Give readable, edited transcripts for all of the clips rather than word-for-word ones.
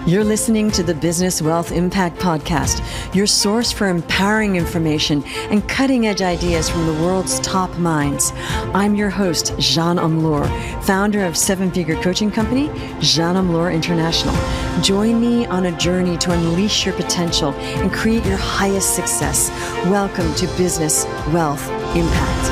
You're listening to the Business Wealth Impact Podcast, your source for empowering information and cutting-edge ideas from the world's top minds. I'm your host, Jeanne Amlour, founder of seven-figure coaching company, Jeanne Amlour International. Join me on a journey to unleash your potential and create your highest success. Welcome to Business Wealth Impact.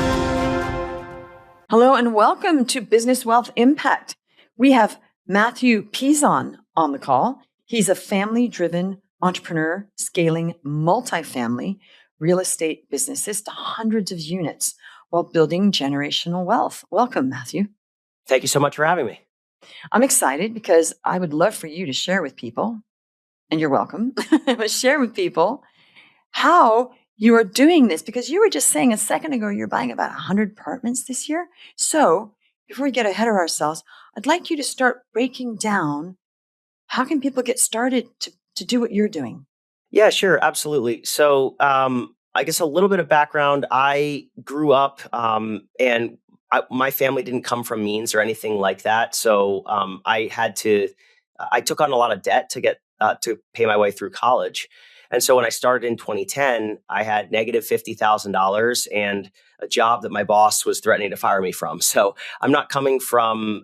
Hello and welcome to Business Wealth Impact. We have Mathew Pezon on the call. He's a family-driven entrepreneur scaling multifamily real estate businesses to hundreds of units while building generational wealth. Welcome, Mathew. Thank you so much for having me. I'm excited because I would love for you to share with people, and you're welcome, but share with people how you are doing this, because you were just saying a second ago you're buying about 100 apartments this year. So before we get ahead of ourselves, I'd like you to start breaking down how can people get started to do what you're doing? Yeah, sure. Absolutely. So I guess a little bit of background. I grew up and my family didn't come from means or anything like that. So I took on a lot of debt to get to pay my way through college. And so when I started in 2010, I had negative $50,000 and a job that my boss was threatening to fire me from. So I'm not coming from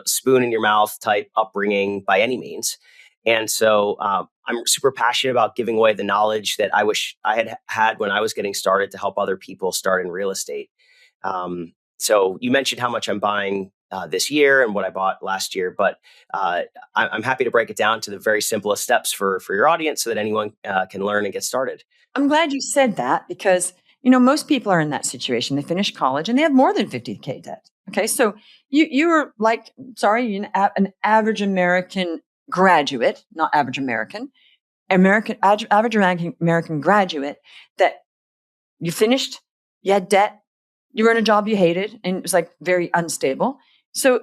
spoon in your mouth type upbringing by any means. And so I'm super passionate about giving away the knowledge that I wish I had when I was getting started to help other people start in real estate. So you mentioned how much I'm buying this year and what I bought last year, but I'm happy to break it down to the very simplest steps for your audience so that anyone can learn and get started. I'm glad you said that because, most people are in that situation. They finish college and they have more than $50K debt. Okay. So you were an average American graduate, not average average American graduate that you finished, you had debt, you were in a job you hated and it was like very unstable. So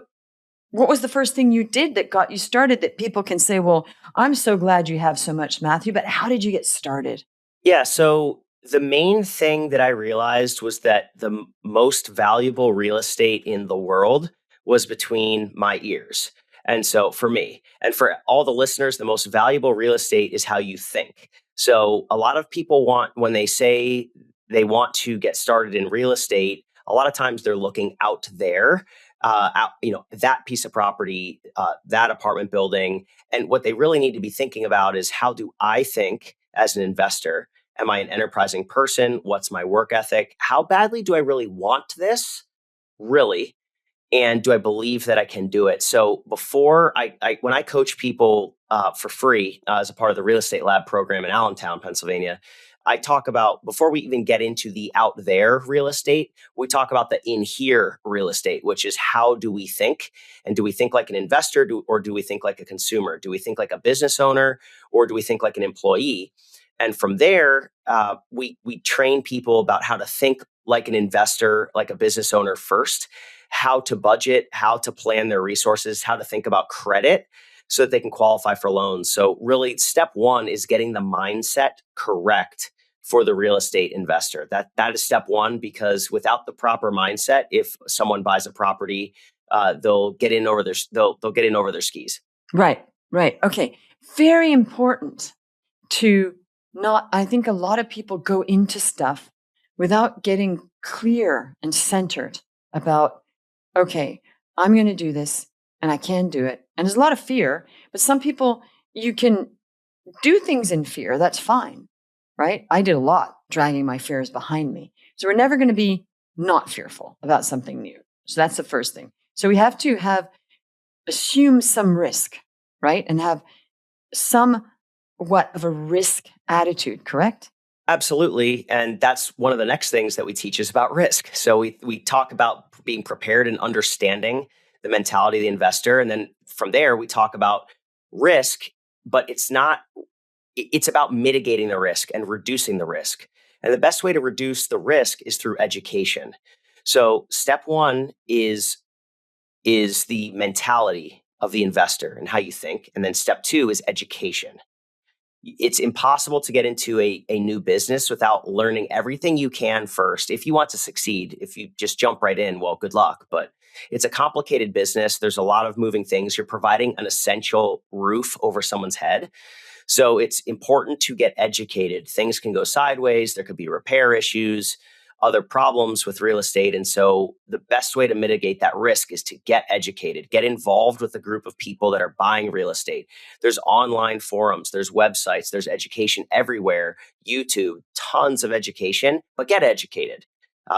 what was the first thing you did that got you started that people can say, well, I'm so glad you have so much, Mathew, but how did you get started? Yeah. So the main thing that I realized was that the most valuable real estate in the world was between my ears. And so for me and for all the listeners, the most valuable real estate is how you think. So a lot of people when they say they want to get started in real estate, a lot of times they're looking out there, that piece of property, that apartment building. And what they really need to be thinking about is, how do I think as an investor? Am I an enterprising person? What's my work ethic? How badly do I really want this? Really? And do I believe that I can do it? So before when I coach people for free as a part of the Real Estate Lab program in Allentown, Pennsylvania, I talk about, before we even get into the out there real estate, we talk about the in here real estate, which is how do we think? And do we think like an investor or do we think like a consumer? Do we think like a business owner or do we think like an employee? And from there, we train people about how to think like an investor, like a business owner first, how to budget, how to plan their resources, how to think about credit so that they can qualify for loans. So really, step one is getting the mindset correct for the real estate investor. That is step one, because without the proper mindset, if someone buys a property, they'll get in over their skis. Right. Okay. Very important to I think a lot of people go into stuff without getting clear and centered about, okay, I'm going to do this and I can do it. And there's a lot of fear, but some people, you can do things in fear. That's fine, right? I did a lot dragging my fears behind me. So we're never going to be not fearful about something new. So that's the first thing. So we have to assume some risk, right? And have somewhat of a risk attitude, correct? Absolutely. And that's one of the next things that we teach is about risk. So we talk about being prepared and understanding the mentality of the investor. And then from there, we talk about risk, but it's about mitigating the risk and reducing the risk. And the best way to reduce the risk is through education. So step one is the mentality of the investor and how you think. And then step two is education. It's impossible to get into a new business without learning everything you can first. If you want to succeed, if you just jump right in, well, good luck. But it's a complicated business. There's a lot of moving things. You're providing an essential roof over someone's head. So it's important to get educated. Things can go sideways. There could be repair issues, other problems with real estate. And so the best way to mitigate that risk is to get educated, get involved with a group of people that are buying real estate. There's online forums, there's websites, there's education everywhere, YouTube, tons of education, but get educated.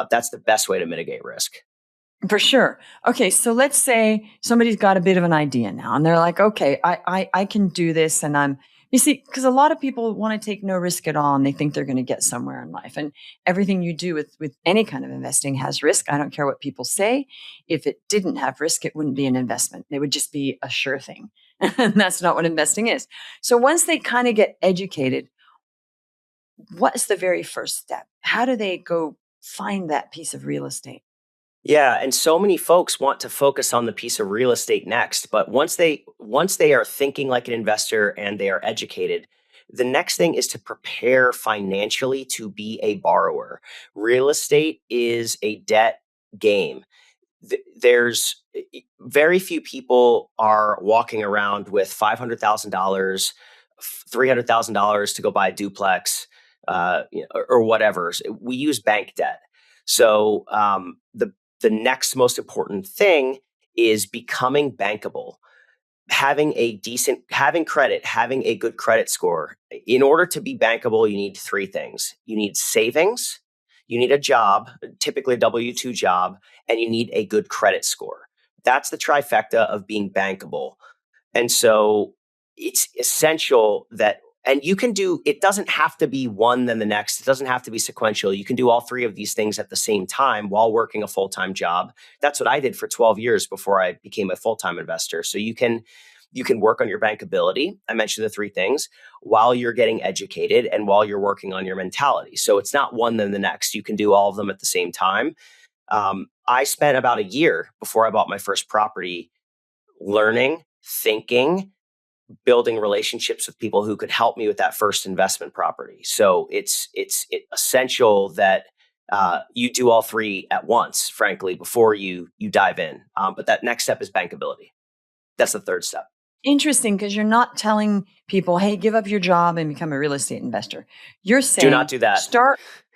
That's the best way to mitigate risk. For sure. Okay, so let's say somebody's got a bit of an idea now, and they're like, okay, I can do this, and you see, because a lot of people want to take no risk at all, and they think they're going to get somewhere in life. And everything you do with any kind of investing has risk. I don't care what people say. If it didn't have risk, it wouldn't be an investment. It would just be a sure thing. And that's not what investing is. So once they kind of get educated, what's the very first step? How do they go find that piece of real estate? Yeah, and so many folks want to focus on the piece of real estate next, but once they are thinking like an investor and they are educated, the next thing is to prepare financially to be a borrower. Real estate is a debt game. There's very few people are walking around with $500,000, $300,000 to go buy a duplex, or whatever. We use bank debt. So the next most important thing is becoming bankable, having credit, having a good credit score. In order to be bankable, you need three things. You need savings, you need a job, typically a W-2 job, and you need a good credit score. That's the trifecta of being bankable. And so it's essential that, and you can do, it doesn't have to be one then the next. It doesn't have to be sequential. You can do all three of these things at the same time while working a full-time job. That's what I did for 12 years before I became a full-time investor. So you can work on your bankability. I mentioned the three things while you're getting educated and while you're working on your mentality. So it's not one then the next. You can do all of them at the same time. I spent about a year before I bought my first property learning, thinking, building relationships with people who could help me with that first investment property. So it's essential that you do all three at once, frankly, before you dive in. But that next step is bankability. That's the third step. Interesting, because you're not telling people, hey, give up your job and become a real estate investor. You're saying, do not do that.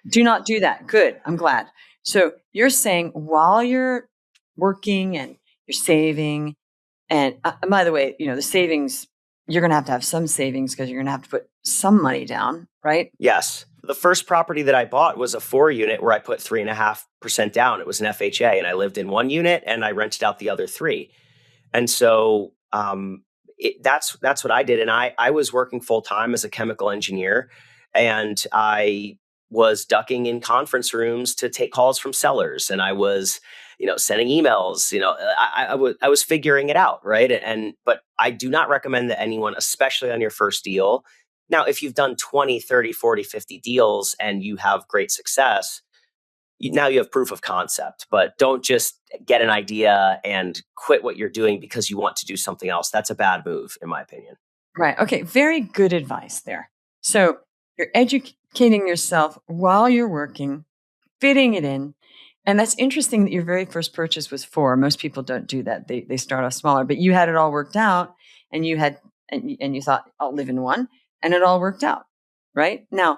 Do not do that. Good. I'm glad. So you're saying while you're working and you're saving, and by the way, the savings, you're going to have some savings because you're going to have to put some money down, right? Yes. The first property that I bought was a 4-unit where I put 3.5% down. It was an FHA, and I lived in one unit and I rented out the other 3. And so that's what I did. And I was working full time as a chemical engineer, and I was ducking in conference rooms to take calls from sellers, and I was sending emails. I was figuring it out, right? But I do not recommend that anyone, especially on your first deal. Now, if you've done 20, 30, 40, 50 deals and you have great success, now you have proof of concept. But don't just get an idea and quit what you're doing because you want to do something else. That's a bad move, in my opinion. Right. Okay. Very good advice there. So you're educating yourself while you're working, fitting it in. And that's interesting that your very first purchase was 4. Most people don't do that. They start off smaller, but you had it all worked out, and you thought, I'll live in one, and it all worked out. Right? Now,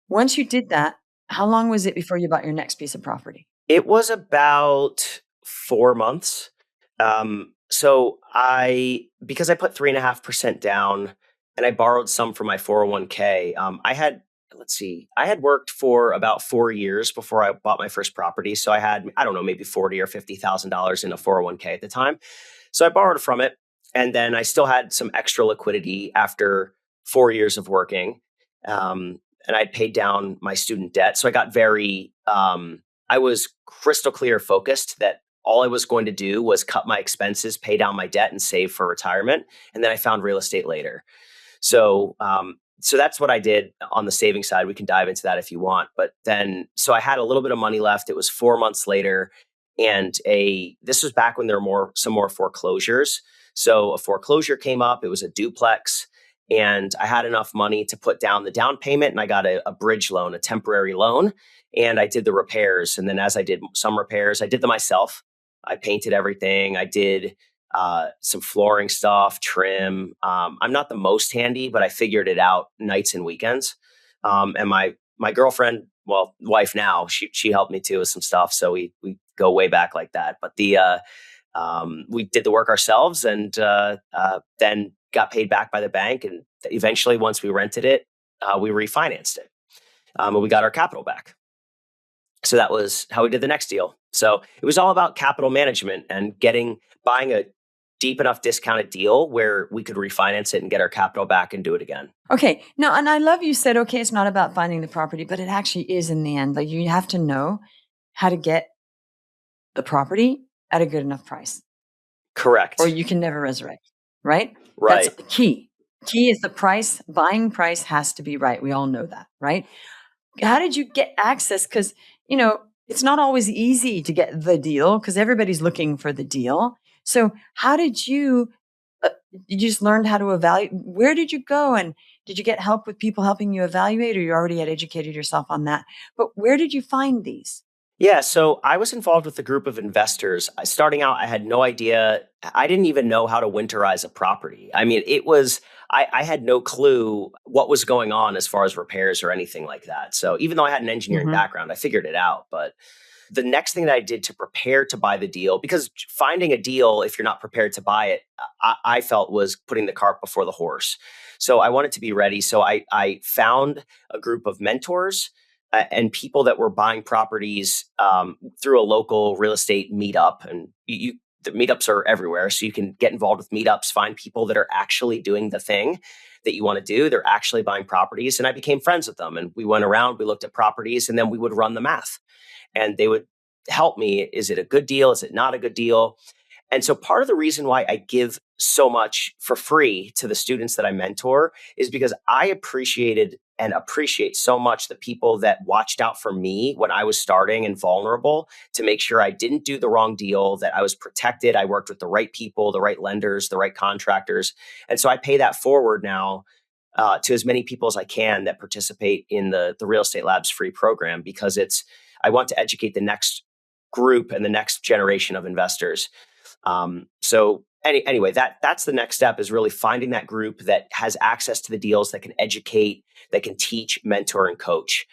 once you did that, how long was it before you bought your next piece of property? It was about 4 months. So because I put 3.5% down and I borrowed some for my 401k, I had worked for about 4 years before I bought my first property. So I had, I don't know, maybe $40,000 or $50,000 in a 401k at the time. So I borrowed from it. And then I still had some extra liquidity after 4 years of working. And I'd paid down my student debt. So I got I was crystal clear focused that all I was going to do was cut my expenses, pay down my debt, and save for retirement. And then I found real estate later. So that's what I did on the saving side. We can dive into that if you want. But then, so I had a little bit of money left. It was 4 months later. And this was back when there were some more foreclosures. So a foreclosure came up. It was a duplex. and I had enough money to put down the down payment, and I got a bridge loan, a temporary loan, and I did the repairs. And then as I did some repairs, I did them myself. I painted everything. I did some flooring stuff, trim. I'm not the most handy, but I figured it out nights and weekends. And my girlfriend, well, wife now, she helped me too with some stuff. So we go way back like that. But we did the work ourselves, and then got paid back by the bank. And eventually, once we rented it, we refinanced it, and we got our capital back. So that was how we did the next deal. So it was all about capital management and buying a deep enough discounted deal where we could refinance it and get our capital back and do it again. Okay. No, and I love you said, okay, it's not about finding the property, but it actually is in the end. Like you have to know how to get the property at a good enough price. Correct. Or you can never resurrect, right? Right. That's the key. Key is the price. Buying price has to be right. We all know that, right? How did you get access? Because, it's not always easy to get the deal because everybody's looking for the deal. So how did you just learn how to evaluate? Where did you go? And did you get help with people helping you evaluate, or you already had educated yourself on that? But where did you find these? Yeah, so I was involved with a group of investors. Starting out, I had no idea. I didn't even know how to winterize a property. I mean, I had no clue what was going on as far as repairs or anything like that. So even though I had an engineering background, I figured it out. But the next thing that I did to prepare to buy the deal, because finding a deal, if you're not prepared to buy it, I felt was putting the cart before the horse. So I wanted to be ready. So I found a group of mentors and people that were buying properties through a local real estate meetup. And the meetups are everywhere. So you can get involved with meetups, find people that are actually doing the thing that you want to do. They're actually buying properties. And I became friends with them. And we went around, we looked at properties, and then we would run the math. And they would help me. Is it a good deal? Is it not a good deal? And so part of the reason why I give so much for free to the students that I mentor is because I appreciated and appreciate so much the people that watched out for me when I was starting and vulnerable to make sure I didn't do the wrong deal, that I was protected. I worked with the right people, the right lenders, the right contractors. And so I pay that forward now to as many people as I can that participate in the Real Estate Labs free program, because I want to educate the next group and the next generation of investors. Anyway, that's the next step, is really finding that group that has access to the deals, that can educate, that can teach, mentor, and coach.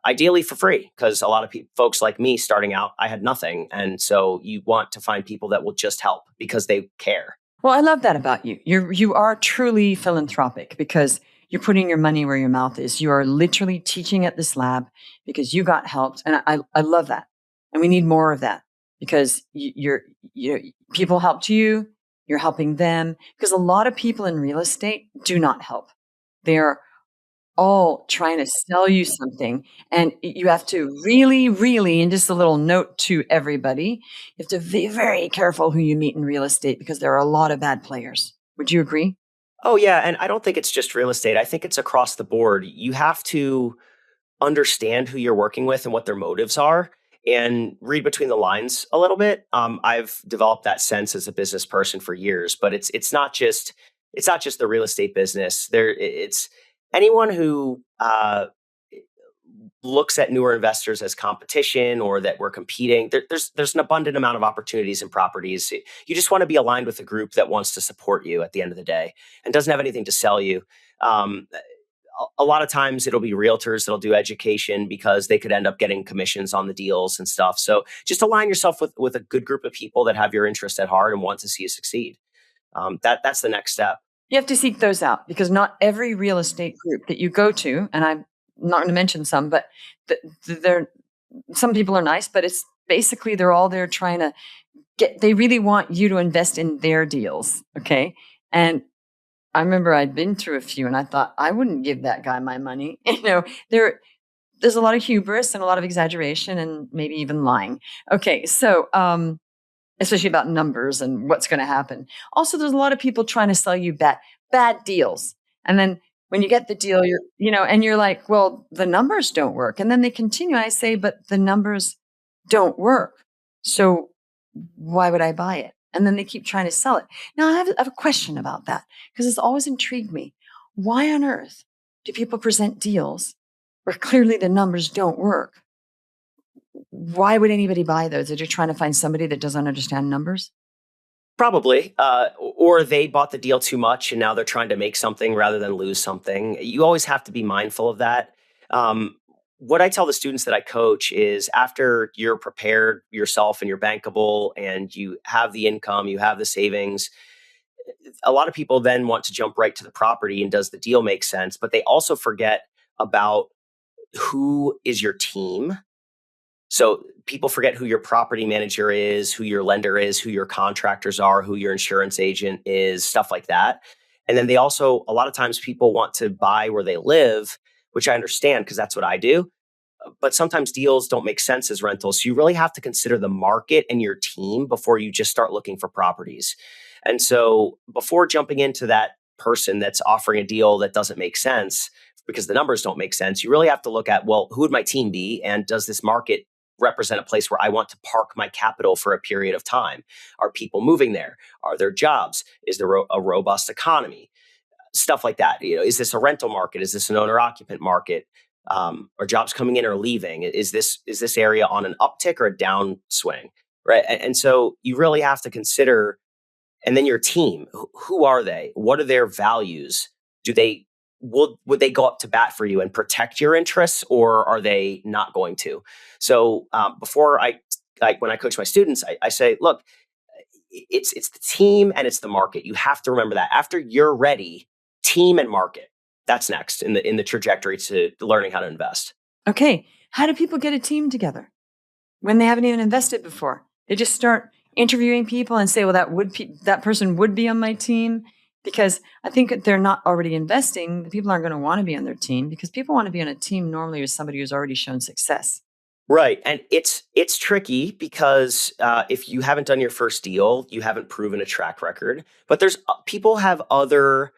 Ideally for free, because a lot of folks like me starting out, I had nothing. And so you want to find people that will just help because they care. Well, I love that about you. You are truly philanthropic because you're putting your money where your mouth is. You are literally teaching at this lab because you got helped. And I love that. And we need more of that, because people helped you, you're helping them, because a lot of people in real estate do not help. They're all trying to sell you something, and you have to really, really, and just a little note to everybody, you have to be very careful who you meet in real estate, because there are a lot of bad players. Would you agree? Oh, yeah. And I don't think it's just real estate. I think it's across the board. You have to understand who you're working with and what their motives are, and read between the lines a little bit. I've developed that sense as a business person for years, but it's not just the real estate business. It's anyone who looks at newer investors as competition, or that we're competing. There's an abundant amount of opportunities in properties. You just want to be aligned with a group that wants to support you at the end of the day and doesn't have anything to sell you. A lot of times it'll be realtors that'll do education because they could end up getting commissions on the deals and stuff. So just align yourself with a good group of people that have your interest at heart and want to see you succeed. That's the next step. You have to seek those out, because not every real estate group that you go to, and I'm not going to mention some, but some people are nice, but it's basically they're all there trying to they really want you to invest in their deals. Okay. And I remember I'd been through a few, and I thought I wouldn't give that guy my money. There's a lot of hubris and a lot of exaggeration and maybe even lying. Okay. So, especially about numbers and what's going to happen. Also, there's a lot of people trying to sell you bad deals. And then when you get the deal, and you're like, well, the numbers don't work. And then they continue. I say, but the numbers don't work. So why would I buy it? and then they keep trying to sell it. Now, I have a question about that because it's always intrigued me. Why on earth do people present deals where clearly the numbers don't work? Why would anybody buy those? Are you trying to find somebody that doesn't understand numbers? Probably. Or they bought the deal too much and now they're trying to make something rather than lose something. You always have to be mindful of that. Um, what I tell the students that I coach is after you're prepared yourself and you're bankable and you have the income, you have the savings, a lot of people then want to jump right to the property and does the deal make sense? But they also forget about who is your team. So people forget who your property manager is, who your lender is, who your contractors are, who your insurance agent is, stuff like that. And then they also, a lot of times people want to buy where they live, which I understand because that's what I do. But sometimes deals don't make sense as rentals. So you really have to consider the market and your team before you just start looking for properties. And so before jumping into that person that's offering a deal that doesn't make sense because the numbers don't make sense, you really have to look at, well, who would my team be? And does this market represent a place where I want to park my capital for a period of time? Are people moving there? Are there jobs? Is there a robust economy? Stuff like that. Is this a rental market? Is this an owner occupant market? Are jobs coming in or leaving? Is this area on an uptick or a downswing? Right. And so you really have to consider, and then your team, who are they? What are their values? Would they go up to bat for you and protect your interests, or are they not going to? So when I coach my students, I say, look, it's the team and it's the market. You have to remember that after you're ready, team and market. That's next in the trajectory to learning how to invest. Okay. How do people get a team together when they haven't even invested before? They just start interviewing people and say, well, that person would be on my team. Because I think if they're not already investing, the people aren't going to want to be on their team because people want to be on a team normally with somebody who's already shown success. Right. And it's tricky because if you haven't done your first deal, you haven't proven a track record. But people have other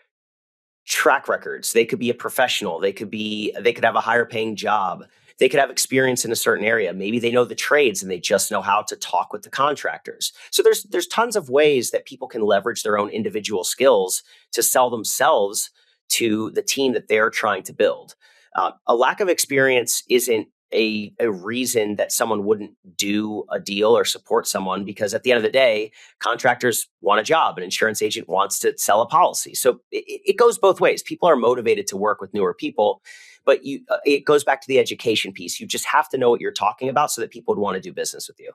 track records. They could be a professional. They could have a higher paying job. They could have experience in a certain area. Maybe they know the trades and they just know how to talk with the contractors. So there's tons of ways that people can leverage their own individual skills to sell themselves to the team that they're trying to build. A lack of experience isn't a reason that someone wouldn't do a deal or support someone, because at the end of the day, contractors want a job, an insurance agent wants to sell a policy. So it goes both ways. People are motivated to work with newer people, but it goes back to the education piece. You just have to know what you're talking about so that people would want to do business with you.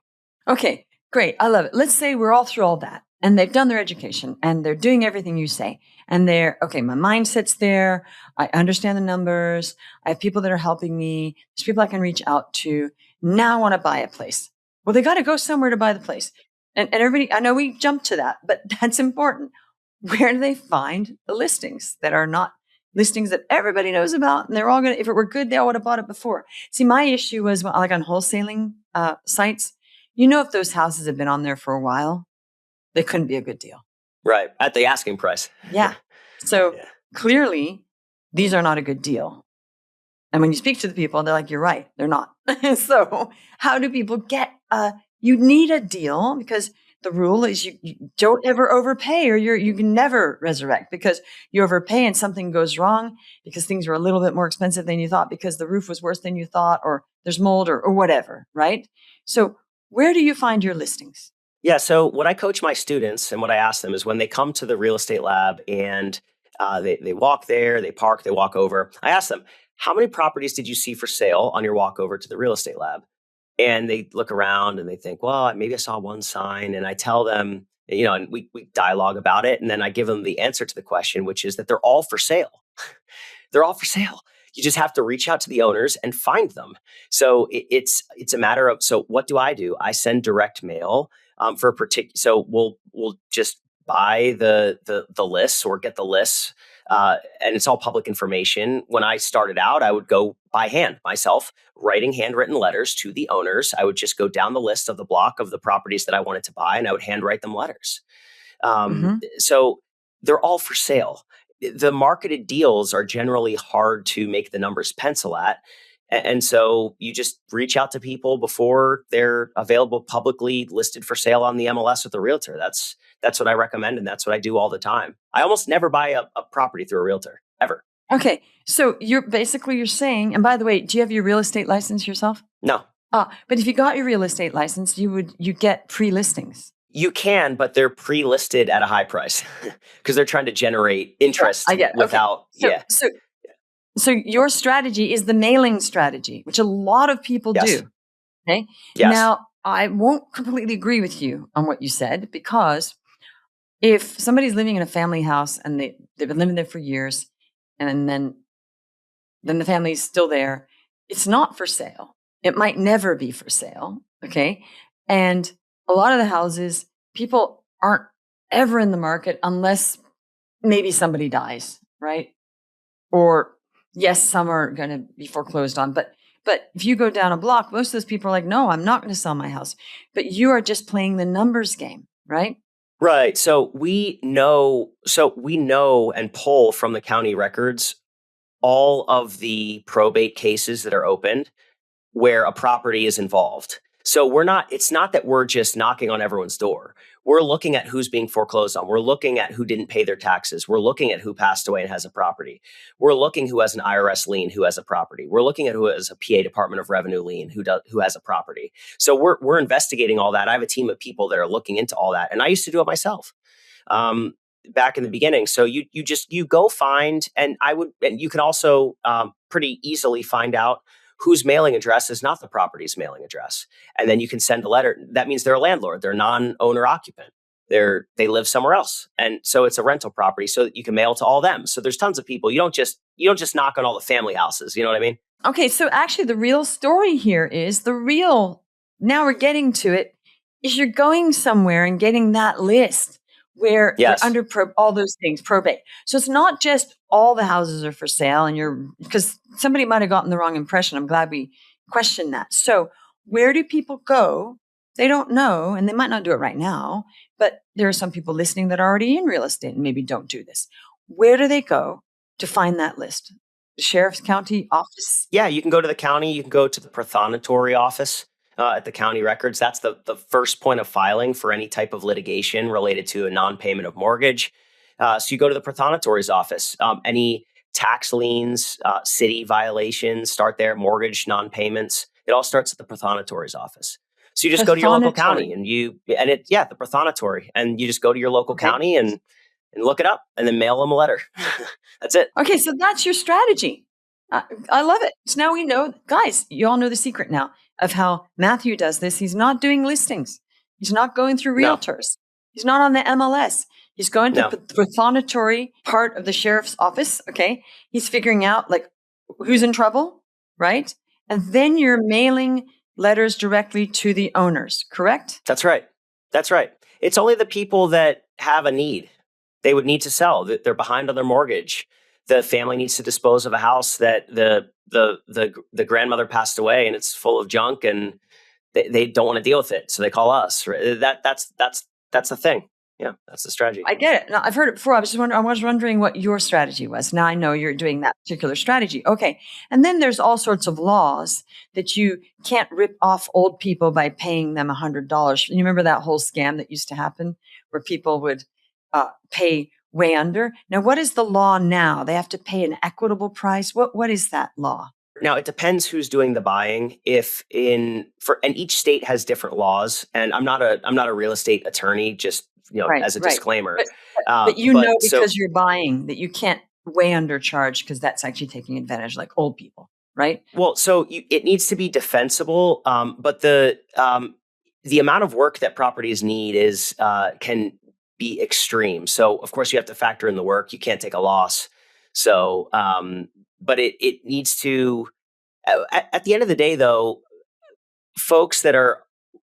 Okay, great. I love it. Let's say we're all through all that and they've done their education and they're doing everything you say. And okay, my mindset's there. I understand the numbers. I have people that are helping me. There's people I can reach out to. Now I want to buy a place. Well, they got to go somewhere to buy the place. And everybody, I know we jumped to that, but that's important. Where do they find the listings that are not listings that everybody knows about? And they're all going to, if it were good, they all would have bought it before. See, my issue was like on wholesaling sites, if those houses have been on there for a while, they couldn't be a good deal. Right. At the asking price. Yeah. So clearly, these are not a good deal. And when you speak to the people, they're like, you're right. They're not. So how do people get, you need a deal because the rule is you don't ever overpay or you can never resurrect because you overpay and something goes wrong because things are a little bit more expensive than you thought because the roof was worse than you thought or there's mold or whatever, right? So where do you find your listings? Yeah. So what I coach my students and what I ask them is when they come to the real estate lab and they walk there, they park, they walk over, I ask them, how many properties did you see for sale on your walk over to the real estate lab? And they look around and they think, well, maybe I saw one sign. And I tell them, and we dialogue about it. And then I give them the answer to the question, which is that they're all for sale. They're all for sale. You just have to reach out to the owners and find them. So it's a matter of, so what do? I send direct mail for a particular, so we'll just buy the lists or get the lists. And it's all public information. When I started out, I would go by hand myself, writing handwritten letters to the owners. I would just go down the list of the block of the properties that I wanted to buy, and I would handwrite them letters. So they're all for sale. The marketed deals are generally hard to make the numbers pencil at. And so you just reach out to people before they're available, publicly listed for sale on the MLS with a realtor. That's what I recommend, and that's what I do all the time. I almost never buy a property through a realtor, ever. Okay. So you're saying, and by the way, do you have your real estate license yourself? No. But if you got your real estate license, you get pre-listings. You can, but they're pre-listed at a high price because they're trying to generate interest I get it. without. Okay. So your strategy is the mailing strategy, which a lot of people Yes. do. Okay. Yes. Now, I won't completely agree with you on what you said, because if somebody's living in a family house and they've been living there for years, and then the family's still there, it's not for sale. It might never be for sale. Okay. And a lot of the houses, people aren't ever in the market unless maybe somebody dies, right? Or yes, some are going to be foreclosed on, but if you go down a block, most of those people are like, no, I'm not going to sell my house. But you are just playing the numbers game, right? Right. So we know and pull from the county records all of the probate cases that are opened where a property is involved. So it's not that we're just knocking on everyone's door. We're looking at who's being foreclosed on. We're looking at who didn't pay their taxes. We're looking at who passed away and has a property. We're looking who has an IRS lien, who has a property. We're looking at who has a PA Department of Revenue lien, who has a property. So we're investigating all that. I have a team of people that are looking into all that, and I used to do it myself. Back in the beginning. So you go find, and you can also pretty easily find out whose mailing address is not the property's mailing address. And then you can send a letter. That means they're a landlord. They're non-owner occupant. They live somewhere else. And so it's a rental property, so that you can mail to all them. So there's tons of people. You don't just knock on all the family houses. You know what I mean? Okay. So actually the real story here is now we're getting to it, is you're going somewhere and getting that list where you're under all those things, probate. So it's not just all the houses are for sale, because somebody might have gotten the wrong impression. I'm glad we questioned that. So where do people go? They don't know, and they might not do it right now, but there are some people listening that are already in real estate and maybe don't do this. Where do they go to find that list? The sheriff's county office? Yeah, you can go to the county. You can go to the prothonotary office at the county records. That's the first point of filing for any type of litigation related to a non-payment of mortgage. So you go to the prothonotari's office. Any tax liens, city violations start there, mortgage non-payments. It all starts at the prothonotari's office. So you just go to your local county the prothonotary, and you just go to your local county and look it up and then mail them a letter. That's it. Okay, so that's your strategy. I love it. So now we know, guys, you all know the secret now of how Mathew does this. He's not doing listings. He's not going through realtors. He's not on the MLS. He's going to the prothonotary part of the sheriff's office. Okay. He's figuring out who's in trouble, right? And then you're mailing letters directly to the owners, correct? That's right. It's only the people that have a need. They would need to sell. They're behind on their mortgage. The family needs to dispose of a house that the grandmother passed away and it's full of junk, and they don't want to deal with it, so they call us. Right? That's the thing. Yeah, that's the strategy. I get it. No, I've heard it before. I was wondering what your strategy was. Now I know you're doing that particular strategy. Okay, and then there's all sorts of laws that you can't rip off old people by paying them $100. You remember that whole scam that used to happen where people would pay way under? Now, what is the law now? They have to pay an equitable price. What is that law? Now, it depends who's doing the buying. And each state has different laws. And I'm not a real estate attorney, just as a disclaimer. But because you're buying, that you can't way undercharge, because that's actually taking advantage, like old people, right? Well, so it needs to be defensible, but the amount of work that properties need can be extreme. So of course you have to factor in the work. You can't take a loss. So, but it needs to, at the end of the day though, folks that are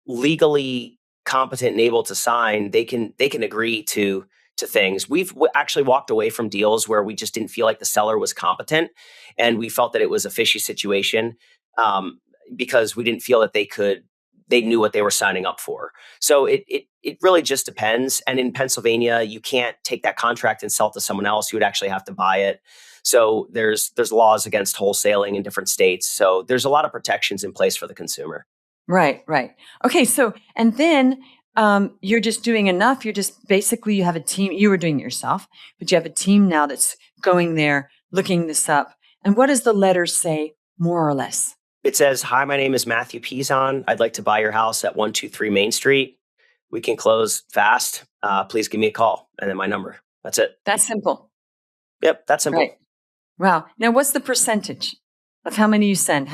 legally competent and able to sign, they can agree to things. We've actually walked away from deals where we just didn't feel like the seller was competent, and we felt that it was a fishy situation, because we didn't feel that they knew what they were signing up for. So it really just depends. And in Pennsylvania, you can't take that contract and sell it to someone else. You would actually have to buy it. So there's laws against wholesaling in different states. So there's a lot of protections in place for the consumer. Right, right. Okay, so and then you're just doing enough. You're just basically, you have a team. You were doing it yourself, but you have a team now that's going there, looking this up. And what does the letters say, more or less? It says, "Hi, my name is Mathew Pezon. I'd like to buy your house at 123 Main Street. We can close fast. Please give me a call." And then my number. That's it. That's simple. Yep, that's simple. Right. Wow. Now, what's the percentage of how many you send?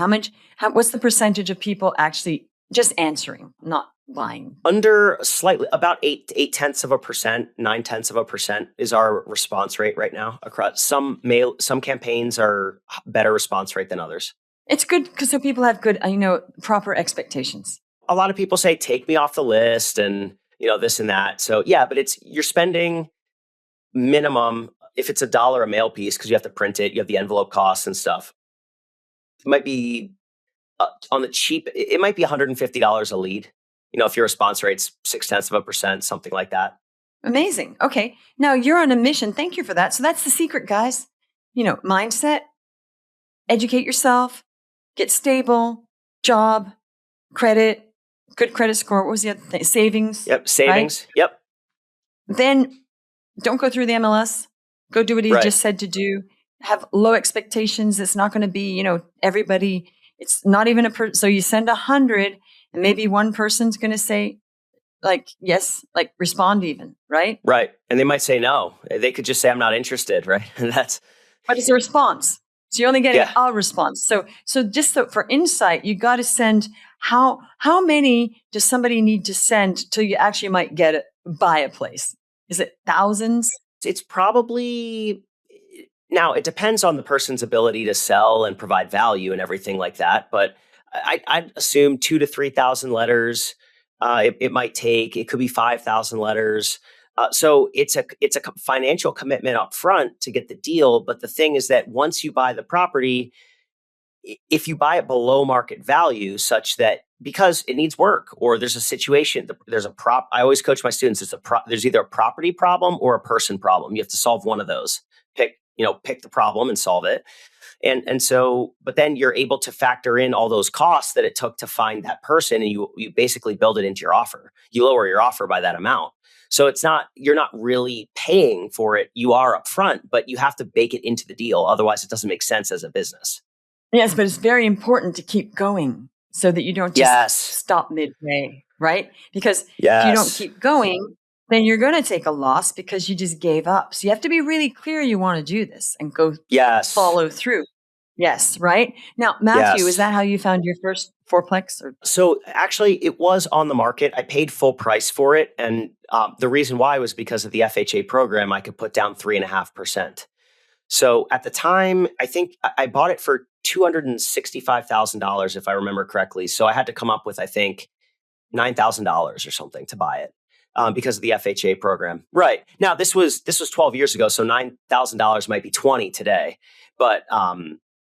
What's the percentage of people actually just answering, not buying? Under slightly, about 8/10%, 9/10% is our response rate right now. Across some campaigns are better response rate than others. It's good because so people have good, proper expectations. A lot of people say, "Take me off the list," and this and that. So yeah, but you're spending minimum, if it's $1 a mail piece, because you have to print it, you have the envelope costs and stuff. It might be on the cheap. It might be $150 a lead. If your response rate's 0.6%, something like that. Amazing. Okay. Now you're on a mission. Thank you for that. So that's the secret, guys. Mindset, educate yourself, get stable, job, credit, good credit score. What was the other thing? Savings. Yep. Savings. Right? Yep. Then don't go through the MLS. Go do what he just said to do. Have low expectations. It's not going to be, everybody. It's not even so you send 100 and maybe one person's going to say yes, respond even, right? Right. And they might say no. They could just say, "I'm not interested." Right. And but it's a response. So you're only getting a response. So just for insight, you got to send how many does somebody need to send till you actually might buy a place? Is it thousands? It's probably, now it depends on the person's ability to sell and provide value and everything like that. But I'd assume 2,000 to 3,000 letters. It might take. It could be 5,000 letters. So it's a financial commitment up front to get the deal. But the thing is that once you buy the property, if you buy it below market value, such that because it needs work or there's a situation, I always coach my students. There's either a property problem or a person problem. You have to solve one of those. Pick the problem and solve it. And so, but then you're able to factor in all those costs that it took to find that person, and you basically build it into your offer. You lower your offer by that amount. So you're not really paying for it. You are upfront, but you have to bake it into the deal. Otherwise, it doesn't make sense as a business. Yes, but it's very important to keep going so that you don't just stop midway, right? Because if you don't keep going, then you're going to take a loss because you just gave up. So you have to be really clear you want to do this and go follow through. Yes, right? Now, Matthew, is that how you found your first fourplex? So actually, it was on the market. I paid full price for it. And the reason why was because of the FHA program. I could put down 3.5%. So at the time, I think I bought it for $265,000, if I remember correctly. So I had to come up with, I think, $9,000 or something to buy it. Because of the FHA program. Right. Now, this was 12 years ago, so $9,000 might be 20 today, but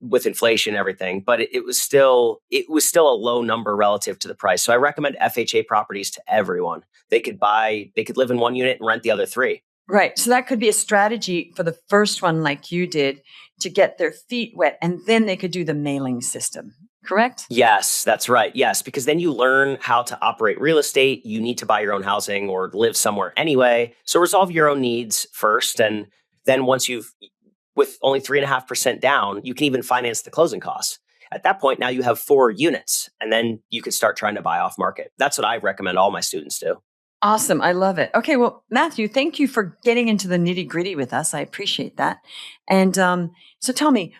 with inflation and everything, but it was still a low number relative to the price. So I recommend FHA properties to everyone. They could live in one unit and rent the other 3. Right. So that could be a strategy for the first one, like you did, to get their feet wet, and then they could do the mailing system. Correct? Yes, that's right. Yes, because then you learn how to operate real estate. You need to buy your own housing or live somewhere anyway. So resolve your own needs first. And then with only 3.5% down, you can even finance the closing costs. At that point, now you have 4 units, and then you could start trying to buy off market. That's what I recommend all my students do. Awesome. I love it. Okay. Well, Matthew, thank you for getting into the nitty gritty with us. I appreciate that. And so tell me,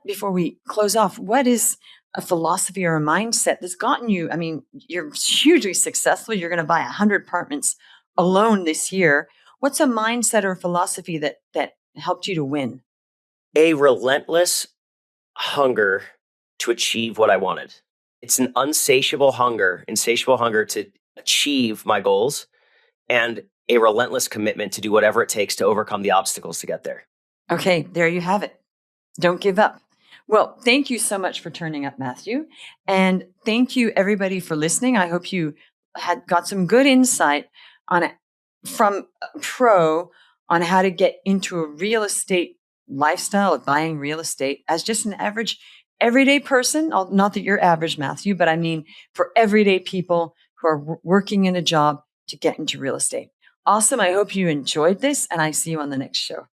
before we close off, what is a philosophy or a mindset that's gotten you? I mean, you're hugely successful. You're going to buy 100 apartments alone this year. What's a mindset or philosophy that helped you to win? A relentless hunger to achieve what I wanted. It's an insatiable hunger to achieve my goals, and a relentless commitment to do whatever it takes to overcome the obstacles to get there. Okay, there you have it. Don't give up. Well, thank you so much for turning up, Matthew. And thank you, everybody, for listening. I hope you got some good insight on it from a pro on how to get into a real estate lifestyle of buying real estate as just an average, everyday person. Not that you're average, Matthew, but I mean for everyday people who are working in a job to get into real estate. Awesome. I hope you enjoyed this, and I see you on the next show.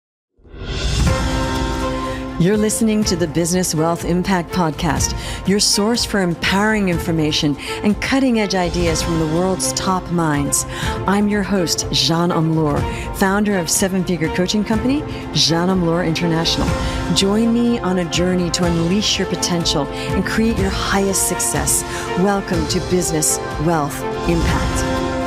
You're listening to the Business Wealth Impact Podcast, your source for empowering information and cutting-edge ideas from the world's top minds. I'm your host, Jean Amlour, founder of seven-figure coaching company, Jean Amlour International. Join me on a journey to unleash your potential and create your highest success. Welcome to Business Wealth Impact.